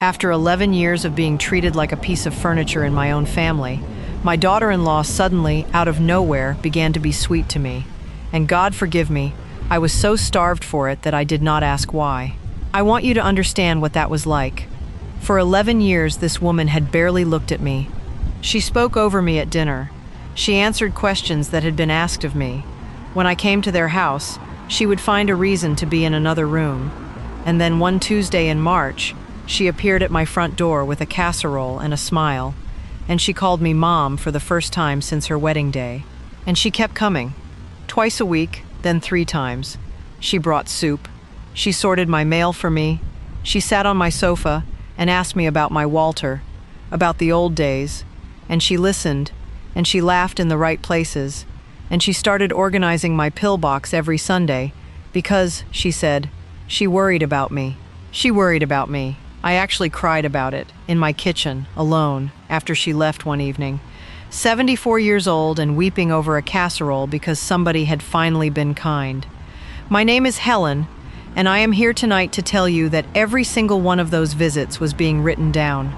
After 11 years of being treated like a piece of furniture in my own family, my daughter-in-law suddenly, out of nowhere, began to be sweet to me. And God forgive me, I was so starved for it that I did not ask why. I want you to understand what that was like. For 11 years, this woman had barely looked at me. She spoke over me at dinner. She answered questions that had been asked of me. When I came to their house, she would find a reason to be in another room. And then one Tuesday in March, she appeared at my front door with a casserole and a smile, and she called me Mom for the first time since her wedding day. And she kept coming. Twice a week, then 3 times. She brought soup. She sorted my mail for me. She sat on my sofa and asked me about my Walter, about the old days. And she listened, and she laughed in the right places. And she started organizing my pill box every Sunday because, she said, she worried about me. She worried about me. I actually cried about it, in my kitchen, alone, after she left one evening. 74 years old and weeping over a casserole because somebody had finally been kind. My name is Helen, and I am here tonight to tell you that every single one of those visits was being written down.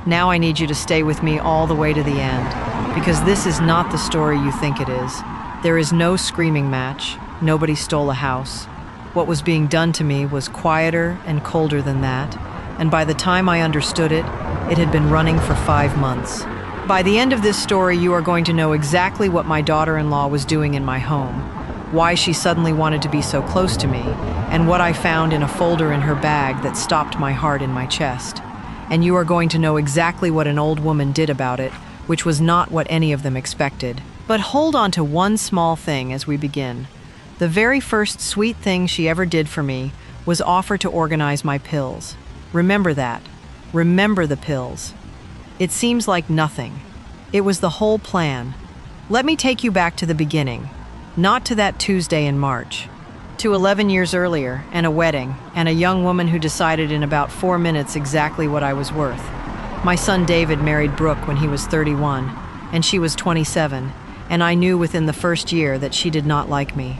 Now I need you to stay with me all the way to the end, because this is not the story you think it is. There is no screaming match. Nobody stole a house. What was being done to me was quieter and colder than that. And by the time I understood it, it had been running for 5 months. By the end of this story, you are going to know exactly what my daughter-in-law was doing in my home, why she suddenly wanted to be so close to me, and what I found in a folder in her bag that stopped my heart in my chest. And you are going to know exactly what an old woman did about it, which was not what any of them expected. But hold on to one small thing as we begin. The very first sweet thing she ever did for me was offer to organize my pills. Remember that. Remember the pills. It seems like nothing. It was the whole plan. Let me take you back to the beginning, not to that Tuesday in March, to 11 years earlier, and a wedding, and a young woman who decided in about 4 minutes exactly what I was worth. My son David married Brooke when he was 31, and she was 27, and I knew within the first year that she did not like me.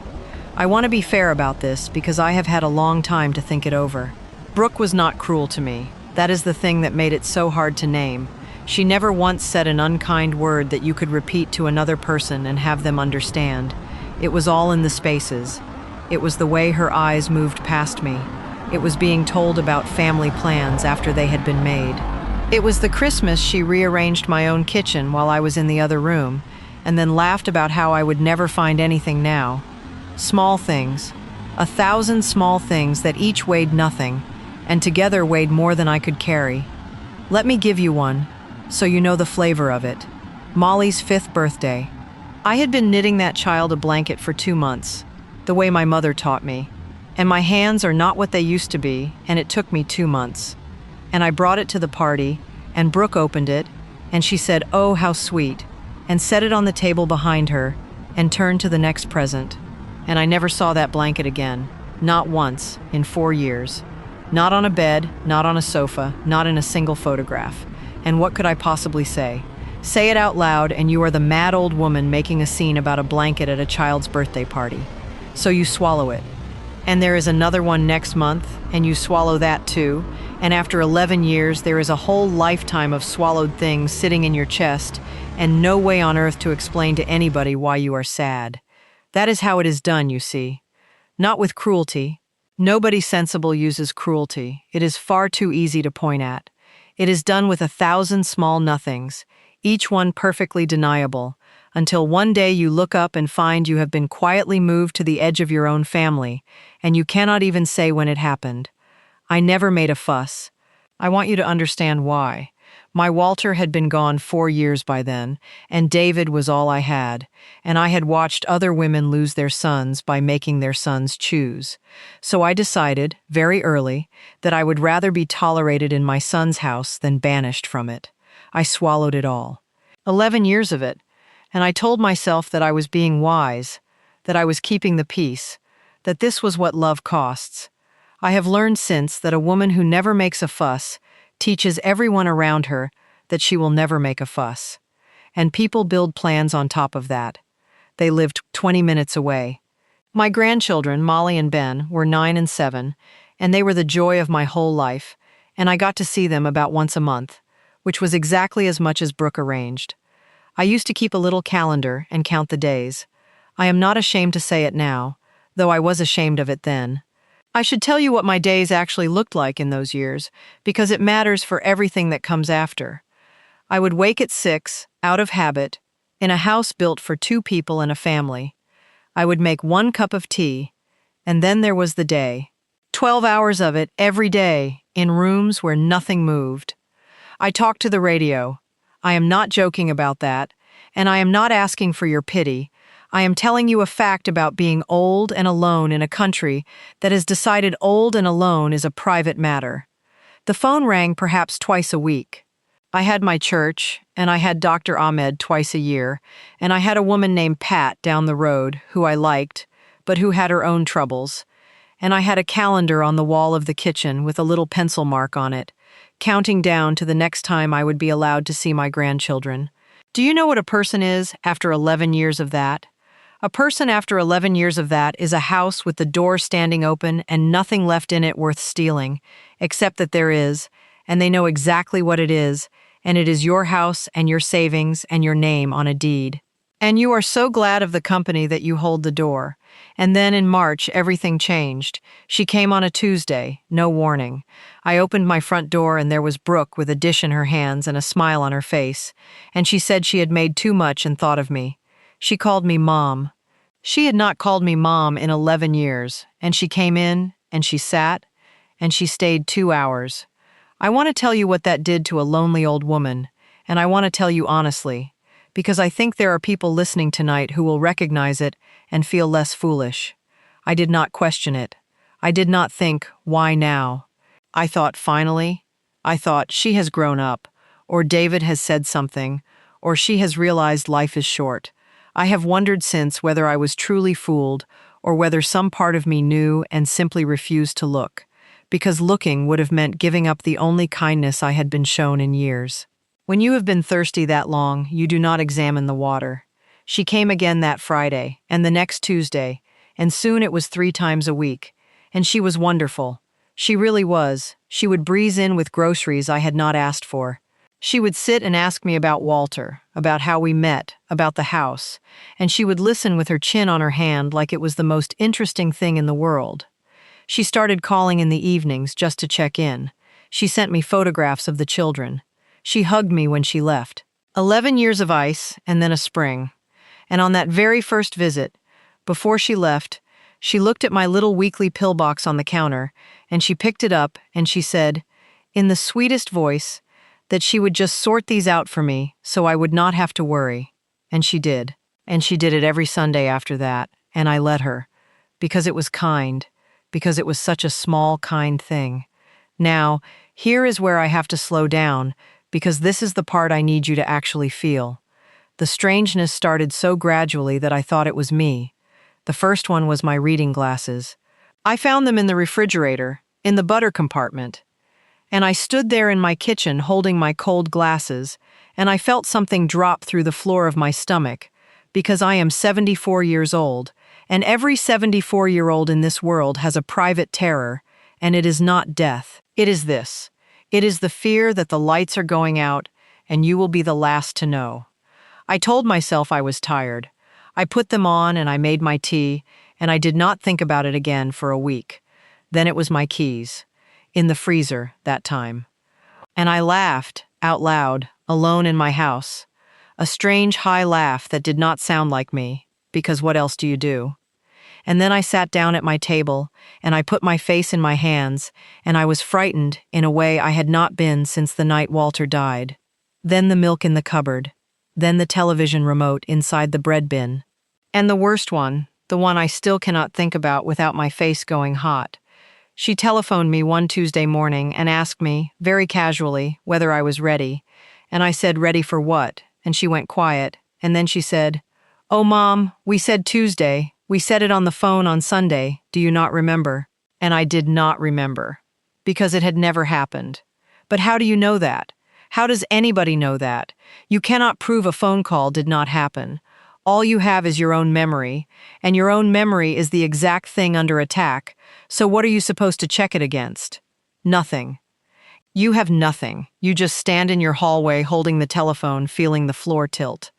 I want to be fair about this because I have had a long time to think it over. Brooke was not cruel to me. That is the thing that made it so hard to name. She never once said an unkind word that you could repeat to another person and have them understand. It was all in the spaces. It was the way her eyes moved past me. It was being told about family plans after they had been made. It was the Christmas she rearranged my own kitchen while I was in the other room, and then laughed about how I would never find anything now. Small things. 1,000 small things that each weighed nothing, and together weighed more than I could carry. Let me give you one, so you know the flavor of it. Molly's 5th birthday. I had been knitting that child a blanket for 2 months, the way my mother taught me. And my hands are not what they used to be, and it took me 2 months. And I brought it to the party, and Brooke opened it, and she said, "Oh, how sweet," and set it on the table behind her, and turned to the next present. And I never saw that blanket again, not once, in 4 years. Not on a bed, not on a sofa, not in a single photograph. And what could I possibly say? Say it out loud, and you are the mad old woman making a scene about a blanket at a child's birthday party. So you swallow it. And there is another one next month, and you swallow that too. And after 11 years, there is a whole lifetime of swallowed things sitting in your chest, and no way on earth to explain to anybody why you are sad. That is how it is done, you see. Not with cruelty. Nobody sensible uses cruelty. It is far too easy to point at. It is done with 1,000 small nothings, each one perfectly deniable, until one day you look up and find you have been quietly moved to the edge of your own family, and you cannot even say when it happened. I never made a fuss. I want you to understand why. My Walter had been gone 4 years by then, and David was all I had, and I had watched other women lose their sons by making their sons choose. So I decided, very early, that I would rather be tolerated in my son's house than banished from it. I swallowed it all. 11 years of it, and I told myself that I was being wise, that I was keeping the peace, that this was what love costs. I have learned since that a woman who never makes a fuss teaches everyone around her that she will never make a fuss. And people build plans on top of that. They lived 20 minutes away. My grandchildren, Molly and Ben, were 9 and 7, and they were the joy of my whole life, and I got to see them about once a month, which was exactly as much as Brooke arranged. I used to keep a little calendar and count the days. I am not ashamed to say it now, though I was ashamed of it then. I should tell you what my days actually looked like in those years, because it matters for everything that comes after. I would wake at 6, out of habit, in a house built for 2 people and a family. I would make 1 cup of tea, and then there was the day. 12 hours of it every day, in rooms where nothing moved. I talked to the radio. I am not joking about that, and I am not asking for your pity. I am telling you a fact about being old and alone in a country that has decided old and alone is a private matter. The phone rang perhaps twice a week. I had my church, and I had Dr. Ahmed twice a year, and I had a woman named Pat down the road who I liked, but who had her own troubles. And I had a calendar on the wall of the kitchen with a little pencil mark on it, counting down to the next time I would be allowed to see my grandchildren. Do you know what a person is after 11 years of that? A person after 11 years of that is a house with the door standing open and nothing left in it worth stealing, except that there is, and they know exactly what it is, and it is your house and your savings and your name on a deed. And you are so glad of the company that you hold the door. And then in March, everything changed. She came on a Tuesday, no warning. I opened my front door and there was Brooke with a dish in her hands and a smile on her face. And she said she had made too much and thought of me. She called me Mom. She had not called me Mom in 11 years. And she came in, and she sat, and she stayed 2 hours. I want to tell you what that did to a lonely old woman, and I want to tell you honestly, because I think there are people listening tonight who will recognize it and feel less foolish. I did not question it. I did not think, why now? I thought, finally, she has grown up, or David has said something, or she has realized life is short. I have wondered since whether I was truly fooled, or whether some part of me knew and simply refused to look, because looking would have meant giving up the only kindness I had been shown in years. When you have been thirsty that long, you do not examine the water. She came again that Friday, and the next Tuesday, and soon it was 3 times a week. And she was wonderful. She really was. She would breeze in with groceries I had not asked for. She would sit and ask me about Walter, about how we met, about the house, and she would listen with her chin on her hand like it was the most interesting thing in the world. She started calling in the evenings just to check in. She sent me photographs of the children. She hugged me when she left. 11 years of ice, and then a spring. And on that very first visit, before she left, she looked at my little weekly pill box on the counter, and she picked it up, and she said, in the sweetest voice, that she would just sort these out for me so I would not have to worry. And she did. And she did it every Sunday after that, and I let her. Because it was kind. Because it was such a small, kind thing. Now, here is where I have to slow down, because this is the part I need you to actually feel. The strangeness started so gradually that I thought it was me. The first one was my reading glasses. I found them in the refrigerator, in the butter compartment. And I stood there in my kitchen holding my cold glasses, and I felt something drop through the floor of my stomach, because I am 74 years old, and every 74-year-old in this world has a private terror, and it is not death. It is this. It is the fear that the lights are going out, and you will be the last to know. I told myself I was tired. I put them on and I made my tea, and I did not think about it again for a week. Then it was my keys. In the freezer, that time. And I laughed, out loud, alone in my house. A strange high laugh that did not sound like me, because what else do you do? And then I sat down at my table, and I put my face in my hands, and I was frightened in a way I had not been since the night Walter died. Then the milk in the cupboard. Then the television remote inside the bread bin. And the worst one, the one I still cannot think about without my face going hot. She telephoned me one Tuesday morning and asked me, very casually, whether I was ready. And I said, ready for what? And she went quiet. And then she said, oh, Mom, we said Tuesday. We said it on the phone on Sunday. Do you not remember? And I did not remember, because it had never happened. But how do you know that? How does anybody know that? You cannot prove a phone call did not happen. All you have is your own memory, and your own memory is the exact thing under attack, so what are you supposed to check it against? Nothing. You have nothing. You just stand in your hallway holding the telephone, feeling the floor tilt.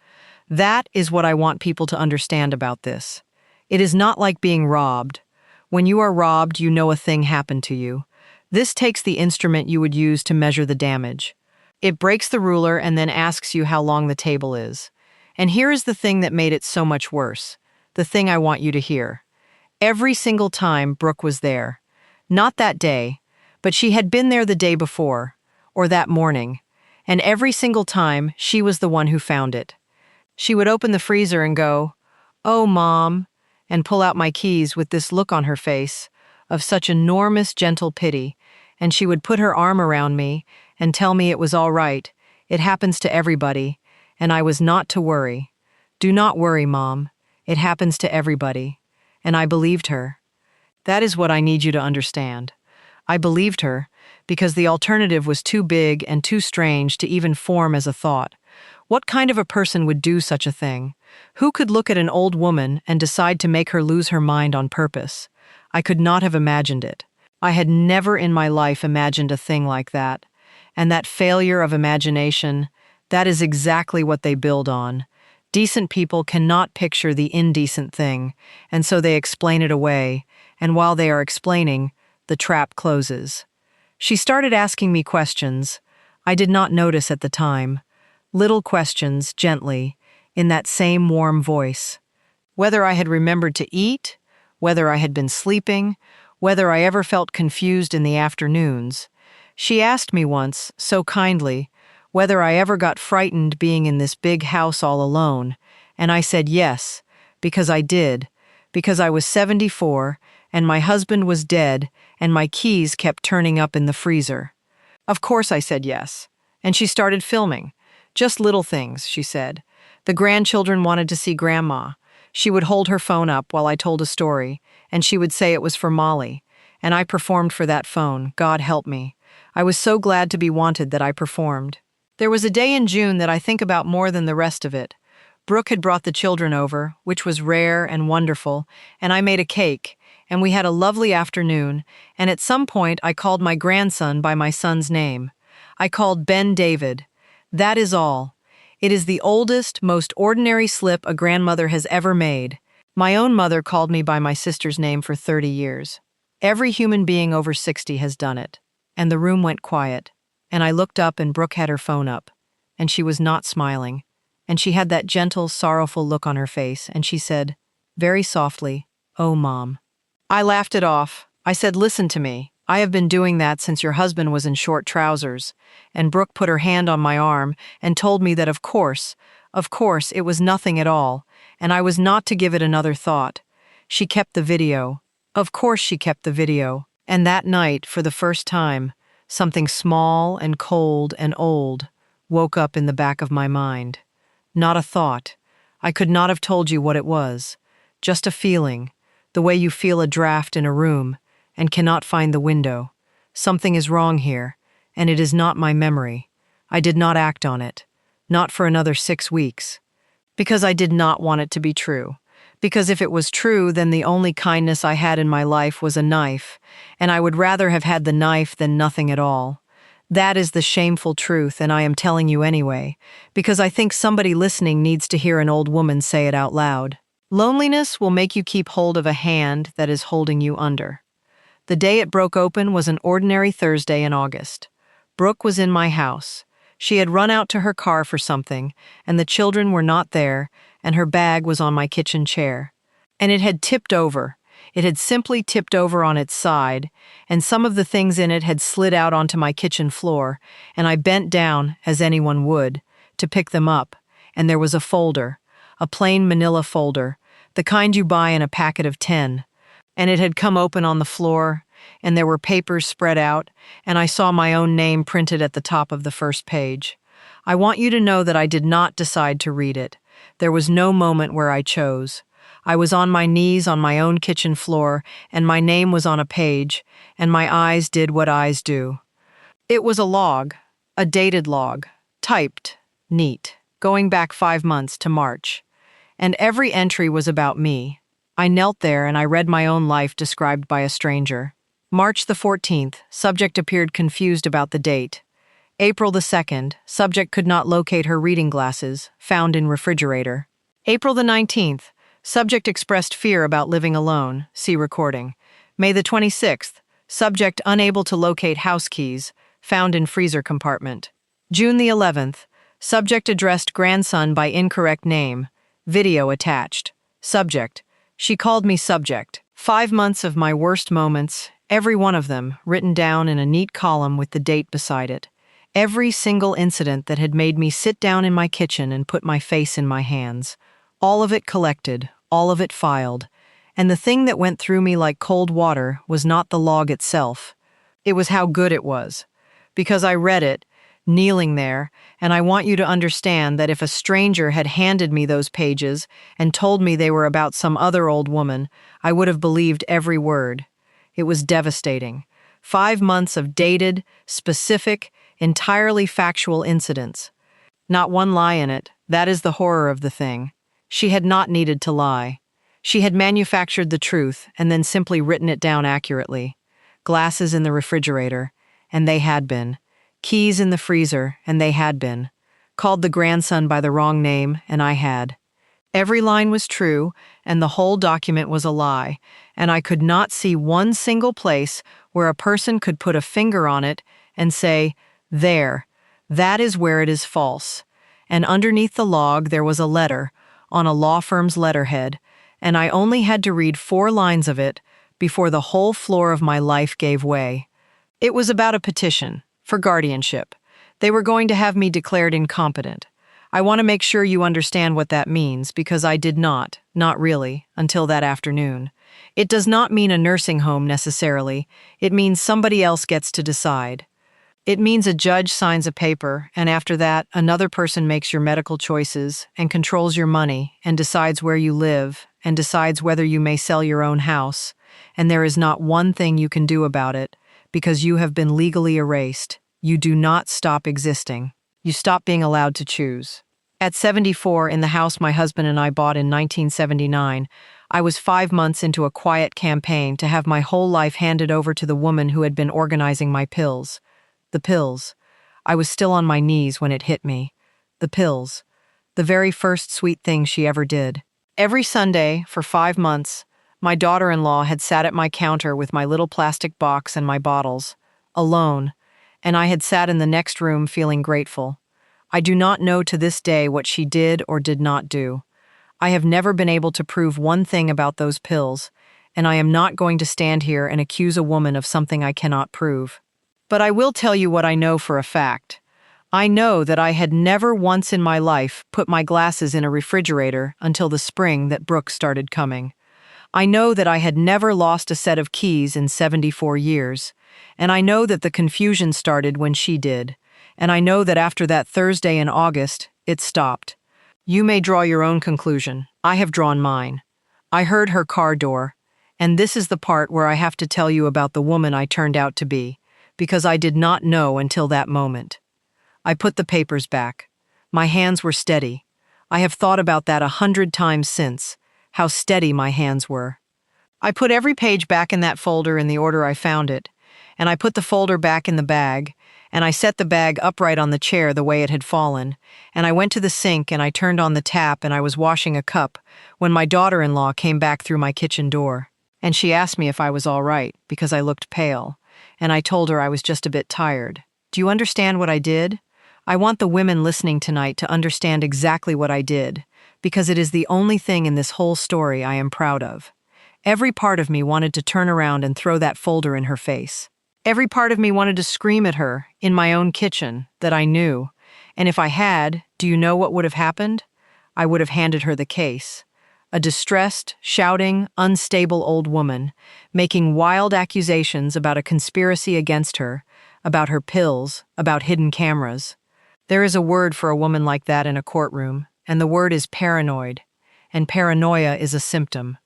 That is what I want people to understand about this. It is not like being robbed. When you are robbed, you know a thing happened to you. This takes the instrument you would use to measure the damage. It breaks the ruler and then asks you how long the table is. And here is the thing that made it so much worse. The thing I want you to hear. Every single time Brooke was there. Not that day, but she had been there the day before, or that morning. And every single time, she was the one who found it. She would open the freezer and go, "Oh, Mom," and pull out my keys with this look on her face of such enormous gentle pity, and she would put her arm around me and tell me it was all right, it happens to everybody, and I was not to worry. "Do not worry, Mom. It happens to everybody." And I believed her. That is what I need you to understand. I believed her because the alternative was too big and too strange to even form as a thought. What kind of a person would do such a thing? Who could look at an old woman and decide to make her lose her mind on purpose? I could not have imagined it. I had never in my life imagined a thing like that. And that failure of imagination, that is exactly what they build on. Decent people cannot picture the indecent thing, and so they explain it away, and while they are explaining, the trap closes. She started asking me questions. I did not notice at the time. Little questions, gently, in that same warm voice. Whether I had remembered to eat, whether I had been sleeping, whether I ever felt confused in the afternoons. She asked me once, so kindly, whether I ever got frightened being in this big house all alone, and I said yes, because I did, because I was 74, and my husband was dead, and my keys kept turning up in the freezer. Of course I said yes, and she started filming. Just little things, she said. The grandchildren wanted to see Grandma. She would hold her phone up while I told a story, and she would say it was for Molly, and I performed for that phone, God help me. I was so glad to be wanted that I performed. There was a day in June that I think about more than the rest of it. Brooke had brought the children over, which was rare and wonderful, and I made a cake, and we had a lovely afternoon, and at some point I called my grandson by my son's name. I called Ben David. That is all. It is the oldest, most ordinary slip a grandmother has ever made. My own mother called me by my sister's name for 30 years. Every human being over 60 has done it. And the room went quiet, and I looked up and Brooke had her phone up, and she was not smiling, and she had that gentle, sorrowful look on her face, and she said, very softly, "Oh, Mom." I laughed it off. I said, "Listen to me. I have been doing that since your husband was in short trousers." And Brooke put her hand on my arm and told me that of course, it was nothing at all, and I was not to give it another thought. She kept the video. Of course she kept the video. And that night, for the first time, something small and cold and old woke up in the back of my mind. Not a thought. I could not have told you what it was. Just a feeling, the way you feel a draft in a room and cannot find the window. Something is wrong here, and it is not my memory. I did not act on it. Not for another 6 weeks. Because I did not want it to be true. Because if it was true, then the only kindness I had in my life was a knife, and I would rather have had the knife than nothing at all. That is the shameful truth, and I am telling you anyway, because I think somebody listening needs to hear an old woman say it out loud. Loneliness will make you keep hold of a hand that is holding you under. The day it broke open was an ordinary Thursday in August. Brooke was in my house. She had run out to her car for something, and the children were not there, and her bag was on my kitchen chair. And it had tipped over. It had simply tipped over on its side, and some of the things in it had slid out onto my kitchen floor, and I bent down, as anyone would, to pick them up, and there was a folder, a plain manila folder, the kind you buy in a packet of 10, and it had come open on the floor, and there were papers spread out, and I saw my own name printed at the top of the first page. I want you to know that I did not decide to read it. There was no moment where I chose. I was on my knees on my own kitchen floor, and my name was on a page, and my eyes did what eyes do. It was a log, a dated log, typed, neat, going back 5 months to March. And every entry was about me. I knelt there and I read my own life described by a stranger. March the 14th, subject appeared confused about the date. April the 2nd, subject could not locate her reading glasses, found in refrigerator. April the 19th, subject expressed fear about living alone, see recording. May the 26th, subject unable to locate house keys, found in freezer compartment. June the 11th, subject addressed grandson by incorrect name, video attached. Subject, she called me subject. 5 months of my worst moments, every one of them written down in a neat column with the date beside it. Every single incident that had made me sit down in my kitchen and put my face in my hands. All of it collected, all of it filed. And the thing that went through me like cold water was not the log itself. It was how good it was. Because I read it, kneeling there, and I want you to understand that if a stranger had handed me those pages and told me they were about some other old woman, I would have believed every word. It was devastating. 5 months of dated, specific, entirely factual incidents. Not one lie in it. That is the horror of the thing. She had not needed to lie. She had manufactured the truth and then simply written it down accurately. Glasses in the refrigerator, and they had been. Keys in the freezer, and they had been. Called the grandson by the wrong name, and I had. Every line was true, and the whole document was a lie, and I could not see one single place where a person could put a finger on it and say, "There, that is where it is false." And underneath the log there was a letter, on a law firm's letterhead, and I only had to read 4 lines of it before the whole floor of my life gave way. It was about a petition for guardianship. They were going to have me declared incompetent. I want to make sure you understand what that means because I did not really, until that afternoon. It does not mean a nursing home necessarily. It means somebody else gets to decide. It means a judge signs a paper, and after that, another person makes your medical choices and controls your money and decides where you live and decides whether you may sell your own house, and there is not one thing you can do about it because you have been legally erased. You do not stop existing. You stop being allowed to choose. At 74, in the house my husband and I bought in 1979, I was 5 months into a quiet campaign to have my whole life handed over to the woman who had been organizing my pills. The pills. I was still on my knees when it hit me. The pills. The very first sweet thing she ever did. Every Sunday, for 5 months, my daughter-in-law had sat at my counter with my little plastic box and my bottles, alone, and I had sat in the next room feeling grateful. I do not know to this day what she did or did not do. I have never been able to prove one thing about those pills, and I am not going to stand here and accuse a woman of something I cannot prove. But I will tell you what I know for a fact. I know that I had never once in my life put my glasses in a refrigerator until the spring that Brooke started coming. I know that I had never lost a set of keys in 74 years, and I know that the confusion started when she did, and I know that after that Thursday in August, it stopped. You may draw your own conclusion. I have drawn mine. I heard her car door, and this is the part where I have to tell you about the woman I turned out to be, because I did not know until that moment. I put the papers back. My hands were steady. I have thought about that 100 times since, how steady my hands were. I put every page back in that folder in the order I found it, and I put the folder back in the bag, and I set the bag upright on the chair the way it had fallen, and I went to the sink and I turned on the tap and I was washing a cup when my daughter-in-law came back through my kitchen door, and she asked me if I was all right because I looked pale, and I told her I was just a bit tired. Do you understand what I did? I want the women listening tonight to understand exactly what I did, because it is the only thing in this whole story I am proud of. Every part of me wanted to turn around and throw that folder in her face. Every part of me wanted to scream at her, in my own kitchen, that I knew. And if I had, do you know what would have happened? I would have handed her the case. A distressed, shouting, unstable old woman, making wild accusations about a conspiracy against her, about her pills, about hidden cameras. There is a word for a woman like that in a courtroom, and the word is paranoid, and paranoia is a symptom.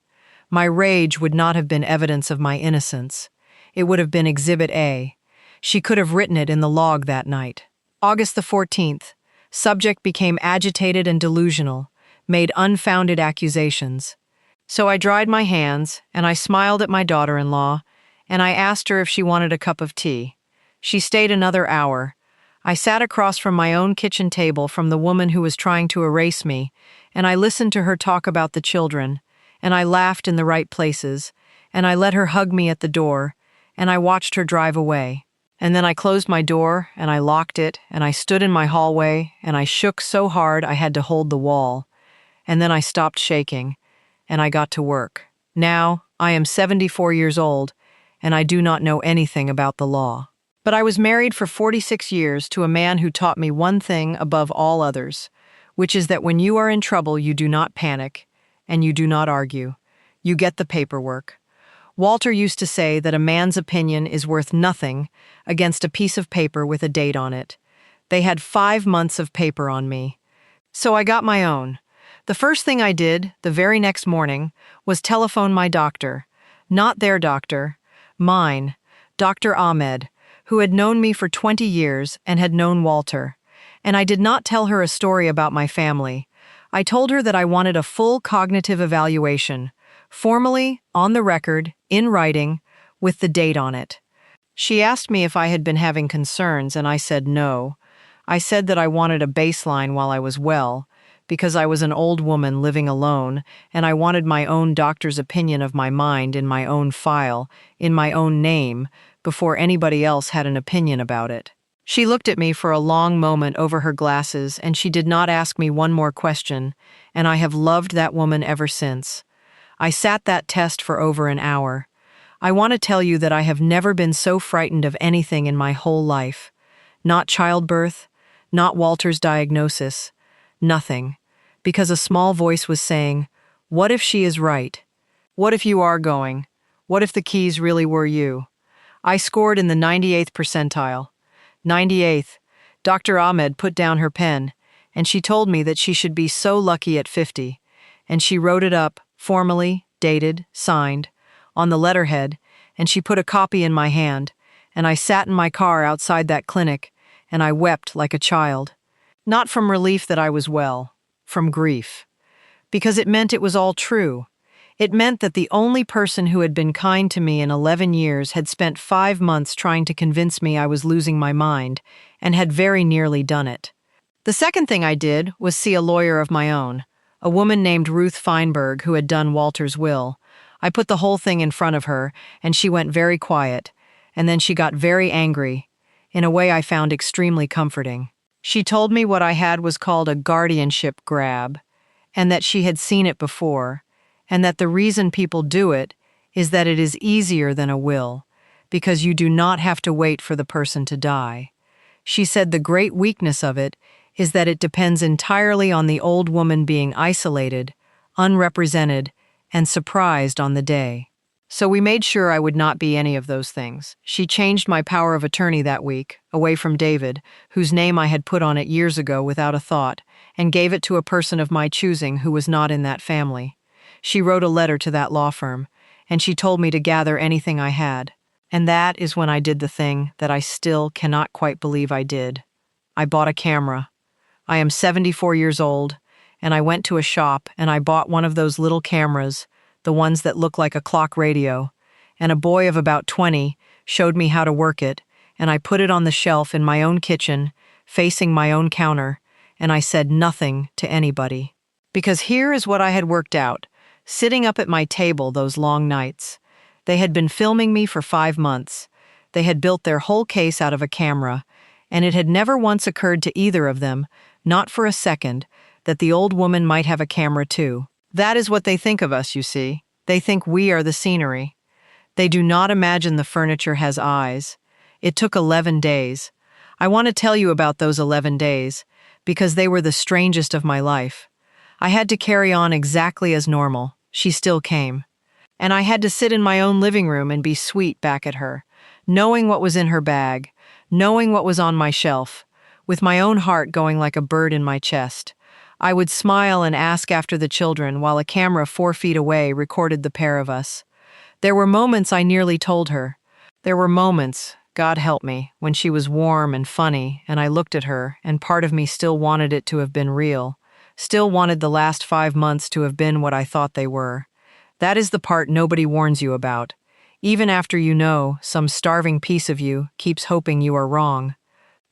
My rage would not have been evidence of my innocence. It would have been Exhibit A. She could have written it in the log that night. August the 14th, subject became agitated and delusional, made unfounded accusations. So I dried my hands, and I smiled at my daughter-in-law, and I asked her if she wanted a cup of tea. She stayed another hour. I sat across from my own kitchen table from the woman who was trying to erase me, and I listened to her talk about the children, and I laughed in the right places, and I let her hug me at the door, and I watched her drive away. And then I closed my door, and I locked it, and I stood in my hallway, and I shook so hard I had to hold the wall. And then I stopped shaking, and I got to work. Now, I am 74 years old, and I do not know anything about the law. But I was married for 46 years to a man who taught me one thing above all others, which is that when you are in trouble, you do not panic, and you do not argue. You get the paperwork. Walter used to say that a man's opinion is worth nothing against a piece of paper with a date on it. They had 5 months of paper on me. So I got my own. The first thing I did, the very next morning, was telephone my doctor. Not their doctor, mine, Dr. Ahmed, who had known me for 20 years and had known Walter. And I did not tell her a story about my family. I told her that I wanted a full cognitive evaluation, formally, on the record, in writing, with the date on it. She asked me if I had been having concerns, and I said no. I said that I wanted a baseline while I was well, because I was an old woman living alone, and I wanted my own doctor's opinion of my mind in my own file, in my own name, before anybody else had an opinion about it. She looked at me for a long moment over her glasses, and she did not ask me one more question, and I have loved that woman ever since. I sat that test for over an hour. I want to tell you that I have never been so frightened of anything in my whole life. Not childbirth, not Walter's diagnosis, nothing. Because a small voice was saying, "What if she is right? What if you are going? What if the keys really were you?" I scored in the 98th percentile. 98th. Dr. Ahmed put down her pen, and she told me that she should be so lucky at 50, and she wrote it up, formally, dated, signed, on the letterhead, and she put a copy in my hand, and I sat in my car outside that clinic, and I wept like a child. Not from relief that I was well, from grief. Because it meant it was all true. It meant that the only person who had been kind to me in 11 years had spent 5 months trying to convince me I was losing my mind, and had very nearly done it. The second thing I did was see a lawyer of my own, a woman named Ruth Feinberg who had done Walter's will. I put the whole thing in front of her, and she went very quiet, and then she got very angry, in a way I found extremely comforting. She told me what I had was called a guardianship grab, and that she had seen it before, and that the reason people do it is that it is easier than a will, because you do not have to wait for the person to die. She said the great weakness of it is that it depends entirely on the old woman being isolated, unrepresented, and surprised on the day. So we made sure I would not be any of those things. She changed my power of attorney that week, away from David, whose name I had put on it years ago without a thought, and gave it to a person of my choosing who was not in that family. She wrote a letter to that law firm, and she told me to gather anything I had. And that is when I did the thing that I still cannot quite believe I did. I bought a camera. I am 74 years old, and I went to a shop and I bought one of those little cameras, the ones that look like a clock radio, and a boy of about 20 showed me how to work it, and I put it on the shelf in my own kitchen, facing my own counter, and I said nothing to anybody. Because here is what I had worked out, sitting up at my table those long nights. They had been filming me for 5 months. They had built their whole case out of a camera, and it had never once occurred to either of them, not for a second, that the old woman might have a camera too. That is what they think of us, you see. They think we are the scenery. They do not imagine the furniture has eyes. It took 11 days. I want to tell you about those 11 days, because they were the strangest of my life. I had to carry on exactly as normal. She still came. And I had to sit in my own living room and be sweet back at her, knowing what was in her bag, knowing what was on my shelf, with my own heart going like a bird in my chest. I would smile and ask after the children while a camera 4 feet away recorded the pair of us. There were moments I nearly told her. There were moments, God help me, when she was warm and funny, and I looked at her, and part of me still wanted it to have been real, still wanted the last 5 months to have been what I thought they were. That is the part nobody warns you about. even after you know some starving piece of you keeps hoping you are wrong.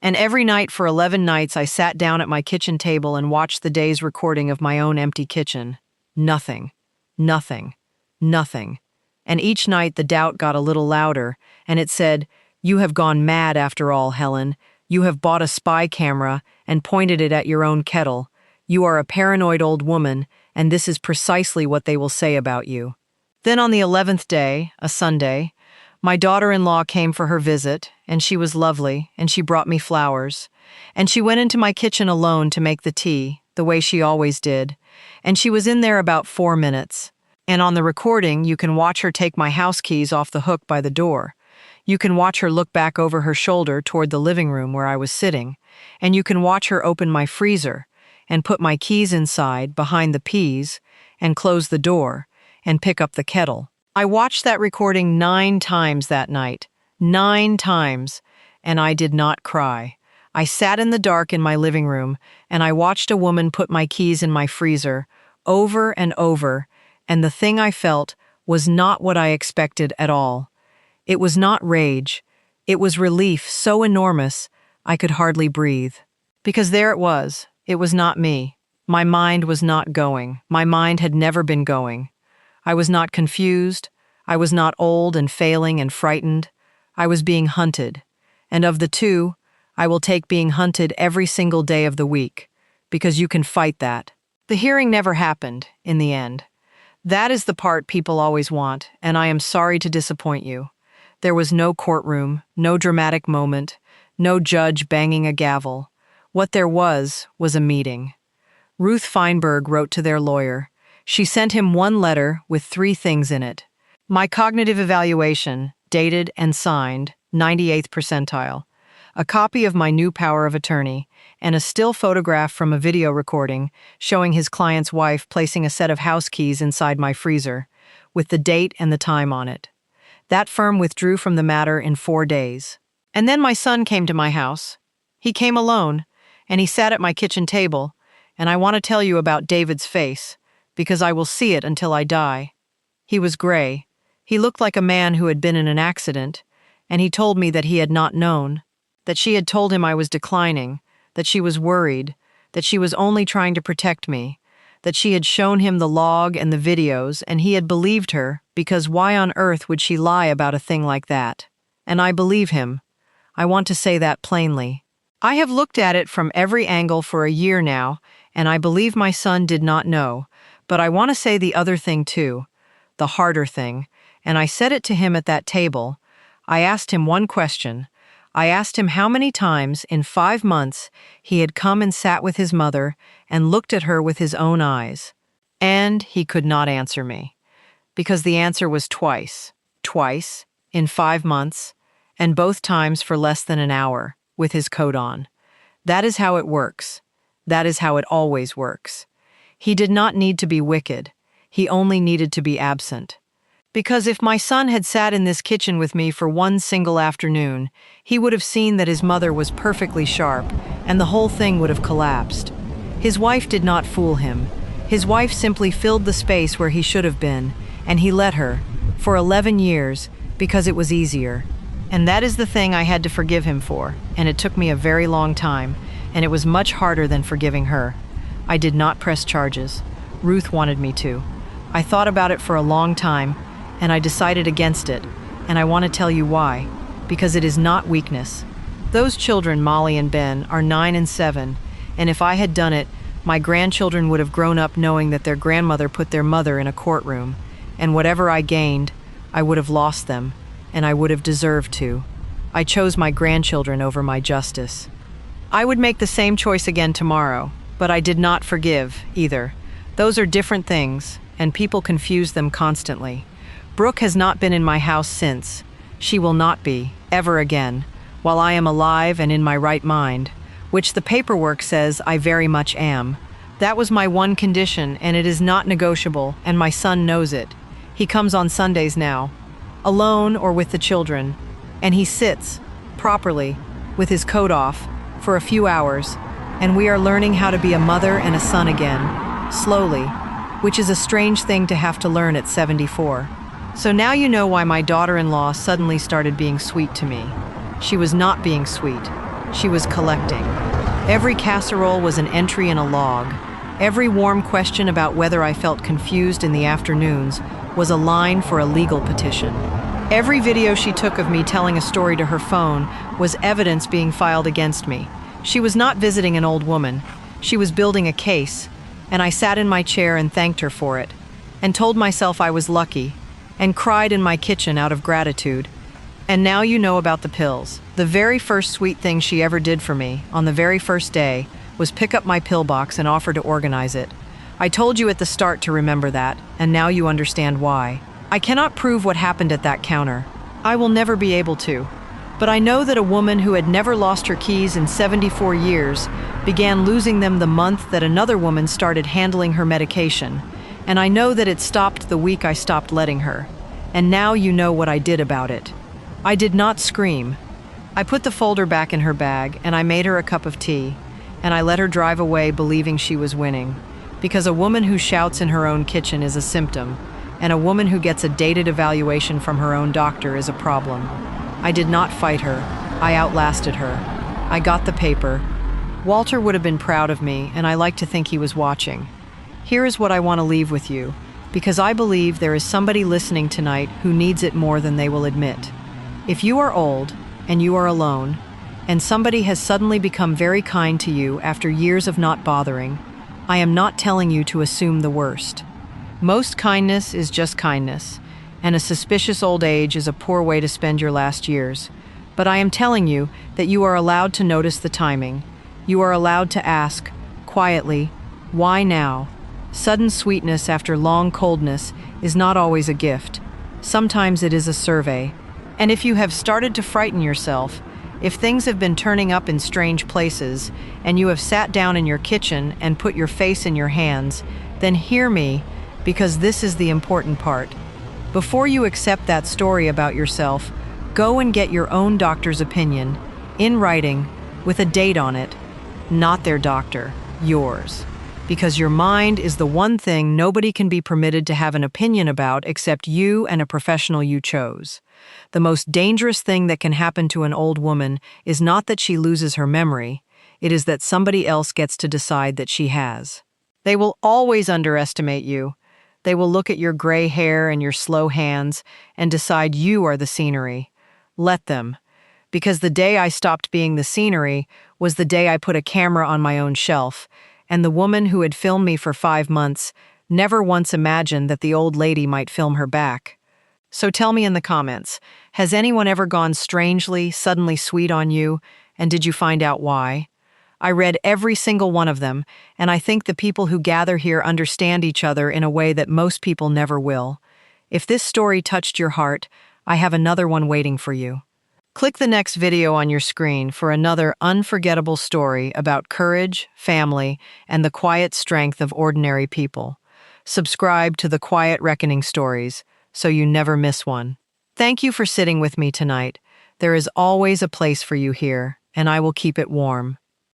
And every night for 11 nights, I sat down at my kitchen table and watched the day's recording of my own empty kitchen. Nothing. Nothing. Nothing. And each night the doubt got a little louder, and it said, "You have gone mad after all, Helen. You have bought a spy camera and pointed it at your own kettle. You are a paranoid old woman, and this is precisely what they will say about you." Then on the 11th day, a Sunday, my daughter-in-law came for her visit, and she was lovely, and she brought me flowers. And she went into my kitchen alone to make the tea, the way she always did, and she was in there about 4 minutes. And on the recording, you can watch her take my house keys off the hook by the door. You can watch her look back over her shoulder toward the living room where I was sitting, and you can watch her open my freezer and put my keys inside behind the peas and close the door and pick up the kettle. I watched that recording 9 times that night, 9 times, and I did not cry. I sat in the dark in my living room, and I watched a woman put my keys in my freezer over and over, and the thing I felt was not what I expected at all. It was not rage. It was relief so enormous I could hardly breathe. Because there it was not me. My mind was not going. My mind had never been going. I was not confused. I was not old and failing and frightened. I was being hunted. And of the two, I will take being hunted every single day of the week, because you can fight that. The hearing never happened, in the end. That is the part people always want, and I am sorry to disappoint you. There was no courtroom, no dramatic moment, no judge banging a gavel. What there was a meeting. Ruth Feinberg wrote to their lawyer. She sent him one letter with 3 things in it. My cognitive evaluation, dated and signed, 98th percentile. A copy of my new power of attorney, and a still photograph from a video recording showing his client's wife placing a set of house keys inside my freezer, with the date and the time on it. That firm withdrew from the matter in 4 days. And then my son came to my house. He came alone, and he sat at my kitchen table, and I want to tell you about David's face, because I will see it until I die. He was gray. He looked like a man who had been in an accident, and he told me that he had not known, that she had told him I was declining, that she was worried, that she was only trying to protect me, that she had shown him the log and the videos, and he had believed her, because why on earth would she lie about a thing like that? And I believe him. I want to say that plainly. I have looked at it from every angle for a year now, and I believe my son did not know, but I want to say the other thing too, the harder thing, and I said it to him at that table. I asked him one question. I asked him how many times in 5 months he had come and sat with his mother and looked at her with his own eyes. And he could not answer me, because the answer was twice in 5 months, and both times for less than an hour, with his coat on. That is how it works. That is how it always works. He did not need to be wicked. He only needed to be absent. Because if my son had sat in this kitchen with me for one single afternoon, he would have seen that his mother was perfectly sharp, and the whole thing would have collapsed. His wife did not fool him. His wife simply filled the space where he should have been, and he let her, for 11 years, because it was easier. And that is the thing I had to forgive him for, and it took me a very long time, and it was much harder than forgiving her. I did not press charges. Ruth wanted me to. I thought about it for a long time, and I decided against it, and I want to tell you why. Because it is not weakness. Those children, Molly and Ben, are 9 and 7, and if I had done it, my grandchildren would have grown up knowing that their grandmother put their mother in a courtroom, and whatever I gained, I would have lost them, and I would have deserved to. I chose my grandchildren over my justice. I would make the same choice again tomorrow, but I did not forgive, either. Those are different things, and people confuse them constantly. Brooke has not been in my house since. She will not be, ever again, while I am alive and in my right mind, which the paperwork says I very much am. That was my one condition, and it is not negotiable, and my son knows it. He comes on Sundays now, alone or with the children, and he sits, properly, with his coat off, for a few hours, and we are learning how to be a mother and a son again, slowly, which is a strange thing to have to learn at 74. So now you know why my daughter-in-law suddenly started being sweet to me. She was not being sweet. She was collecting. Every casserole was an entry in a log. Every warm question about whether I felt confused in the afternoons was a line for a legal petition. Every video she took of me telling a story to her phone was evidence being filed against me. She was not visiting an old woman. She was building a case, and I sat in my chair and thanked her for it, and told myself I was lucky, and cried in my kitchen out of gratitude. And now you know about the pills. The very first sweet thing she ever did for me, on the very first day, was pick up my pill box and offer to organize it. I told you at the start to remember that, and now you understand why. I cannot prove what happened at that counter. I will never be able to. But I know that a woman who had never lost her keys in 74 years began losing them the month that another woman started handling her medication. And I know that it stopped the week I stopped letting her. And now you know what I did about it. I did not scream. I put the folder back in her bag, and I made her a cup of tea, and I let her drive away believing she was winning. Because a woman who shouts in her own kitchen is a symptom, and a woman who gets a dated evaluation from her own doctor is a problem. I did not fight her. I outlasted her. I got the paper. Walter would have been proud of me, and I like to think he was watching. Here is what I want to leave with you, because I believe there is somebody listening tonight who needs it more than they will admit. If you are old, and you are alone, and somebody has suddenly become very kind to you after years of not bothering, I am not telling you to assume the worst. Most kindness is just kindness, and a suspicious old age is a poor way to spend your last years. But I am telling you that you are allowed to notice the timing. You are allowed to ask, quietly, why now? Sudden sweetness after long coldness is not always a gift. Sometimes it is a survey. And if you have started to frighten yourself, if things have been turning up in strange places, and you have sat down in your kitchen and put your face in your hands, then hear me, because this is the important part. Before you accept that story about yourself, go and get your own doctor's opinion, in writing, with a date on it, not their doctor, yours. Because your mind is the one thing nobody can be permitted to have an opinion about except you and a professional you chose. The most dangerous thing that can happen to an old woman is not that she loses her memory, it is that somebody else gets to decide that she has. They will always underestimate you. They will look at your gray hair and your slow hands and decide you are the scenery. Let them. Because the day I stopped being the scenery was the day I put a camera on my own shelf, and the woman who had filmed me for 5 months never once imagined that the old lady might film her back. So tell me in the comments, has anyone ever gone strangely, suddenly sweet on you, and did you find out why? I read every single one of them, and I think the people who gather here understand each other in a way that most people never will. If this story touched your heart, I have another one waiting for you. Click the next video on your screen for another unforgettable story about courage, family, and the quiet strength of ordinary people. Subscribe to the Quiet Reckoning Stories so you never miss one. Thank you for sitting with me tonight. There is always a place for you here, and I will keep it warm.